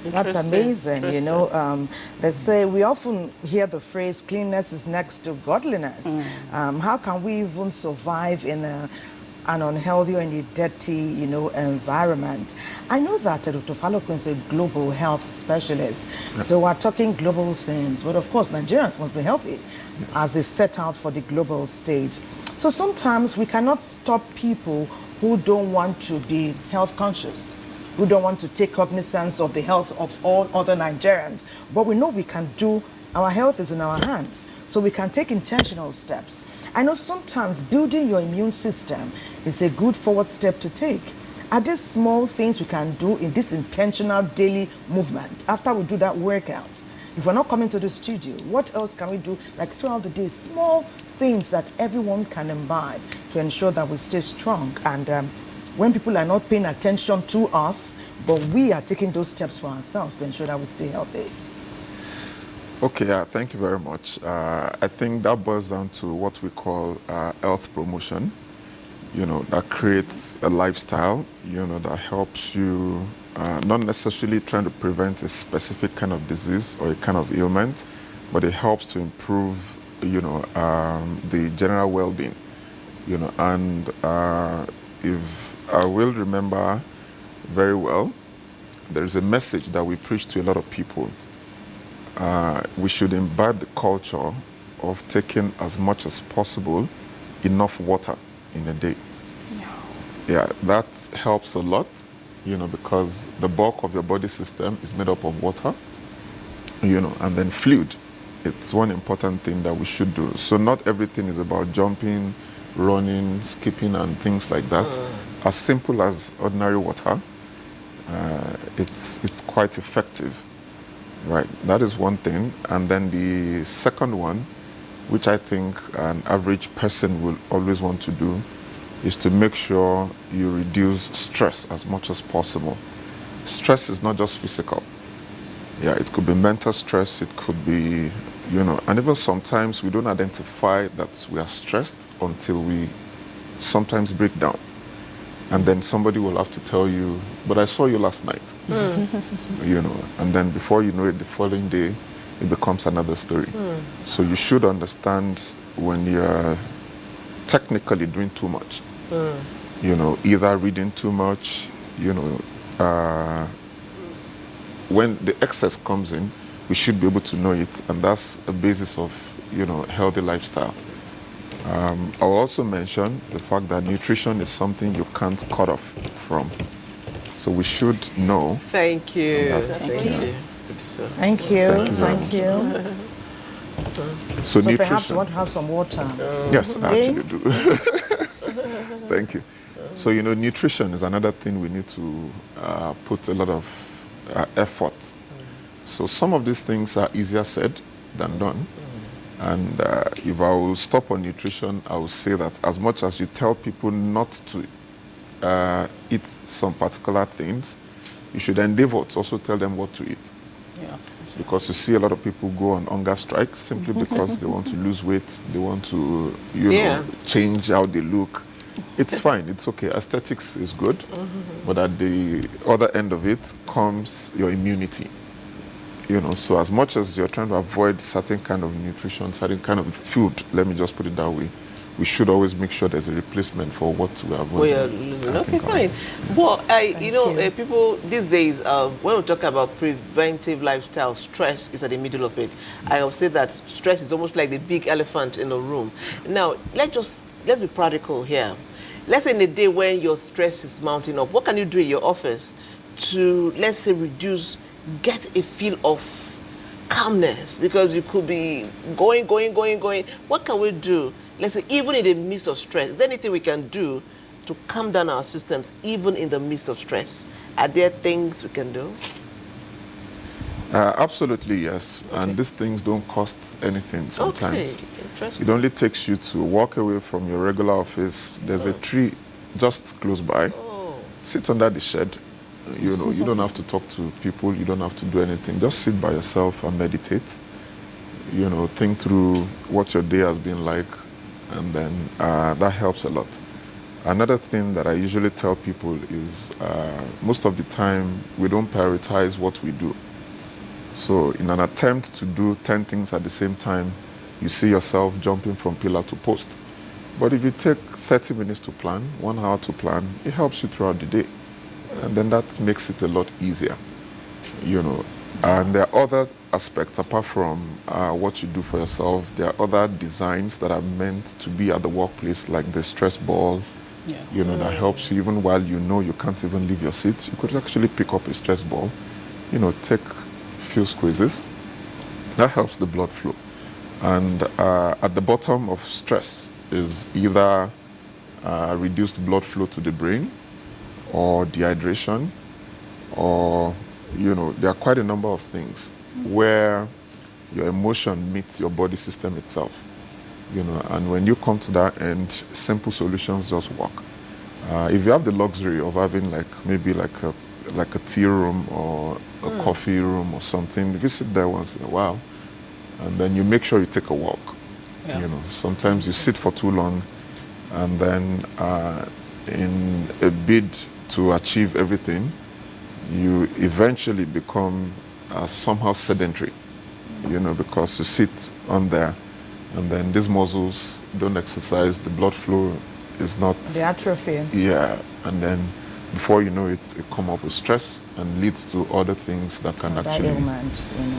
That's amazing. You know, they say we often hear the phrase cleanliness is next to godliness. How can we even survive in an unhealthy or in a dirty, you know, environment? I know that Dr. Falokun is a global health specialist, so we're talking global things, but of course Nigerians must be healthy as they set out for the global stage. So sometimes we cannot stop people who don't want to be health conscious, who don't want to take cognizance of the health of all other Nigerians. But we know we can do, our health is in our hands, so we can take intentional steps. I know sometimes building your immune system is a good forward step to take. Are there small things we can do in this intentional daily movement after we do that workout? If we're not coming to the studio, what else can we do, like throughout the day? Small things that everyone can imbibe to ensure that we stay strong. And when people are not paying attention to us, but we are taking those steps for ourselves to ensure that we stay healthy. Okay, thank you very much. I think that boils down to what we call health promotion, you know, that creates a lifestyle, you know, that helps you not necessarily trying to prevent a specific kind of disease or a kind of ailment, but it helps to improve, you know, the general well-being, you know. And if I will remember very well, there is a message that we preach to a lot of people. We should imbibe the culture of taking as much as possible enough water in a day. Yeah, that helps a lot, you know, because the bulk of your body system is made up of water, you know, and then fluid. It's one important thing that we should do. So not everything is about jumping, running, skipping, and things like that. As simple as ordinary water, it's quite effective. Right, that is one thing. And then the second one, which I think an average person will always want to do, is to make sure you reduce stress as much as possible. Stress is not just physical. Yeah, it could be mental stress, it could be, you know, and even sometimes we don't identify that we are stressed until we sometimes break down. And then somebody will have to tell you, but I saw you last night, you know, and then before you know it, the following day, it becomes another story. So you should understand when you're technically doing too much, you know, either reading too much, you know, when the excess comes in, we should be able to know it, and that's a basis of, you know, healthy lifestyle. I'll also mention the fact that nutrition is something you can't cut off from. So we should know. Thank you. Thank you. Thank you. Thank you. So nutrition. Perhaps you want to have some water. Yes, I actually do. Thank you. So, you know, nutrition is another thing we need to put a lot of effort. So some of these things are easier said than done. And if I will stop on nutrition, I will say that as much as you tell people not to eat some particular things, you should endeavor to also tell them what to eat. Yeah. Because you see a lot of people go on hunger strikes simply because they want to lose weight, they want to, you know, change how they look. It's fine, it's okay. Aesthetics is good, but at the other end of it comes your immunity. You know, so as much as you're trying to avoid certain kind of nutrition, certain kind of food, let me just put it that way, we should always make sure there's a replacement for what we are avoiding. Okay, fine. Well, you know, people these days, when we talk about preventive lifestyle, stress is at the middle of it. I will say that stress is almost like the big elephant in a room. Now, let's be practical here. Let's say in a day when your stress is mounting up, what can you do in your office to, let's say, get a feel of calmness? Because you could be going. What can we do? Let's say, even in the midst of stress, is there anything we can do to calm down our systems, even in the midst of stress? Are there things we can do? Absolutely, yes. Okay. And these things don't cost anything sometimes. Okay, interesting. It only takes you to walk away from your regular office. There's a tree just close by. Sit under the shed. You know, you don't have to talk to people. You don't have to do anything. Just sit by yourself and meditate. You know, think through what your day has been like. And then that helps a lot. Another thing that I usually tell people is most of the time we don't prioritize what we do. So in an attempt to do 10 things at the same time, you see yourself jumping from pillar to post. But if you take 30 minutes to plan, 1 hour to plan, it helps you throughout the day. And then that makes it a lot easier, you know. And there are other aspects apart from what you do for yourself. There are other designs that are meant to be at the workplace, like the stress ball, you know, that helps you even while you know you can't even leave your seat. You could actually pick up a stress ball, you know, take a few squeezes. That helps the blood flow. And at the bottom of stress is either reduced blood flow to the brain or dehydration, or, you know, there are quite a number of things where your emotion meets your body system itself, you know, and when you come to that end, simple solutions just work. If you have the luxury of having maybe like a tea room or a coffee room or something, if you sit there once in a while, and then you make sure you take a walk. You know, sometimes you sit for too long, and then in a bid to achieve everything, you eventually become somehow sedentary, you know, because you sit on there, and then these muscles don't exercise, the blood flow is not... The atrophy. Yeah, and then before you know it, it come up with stress and leads to other things that can actually... ailments, you know.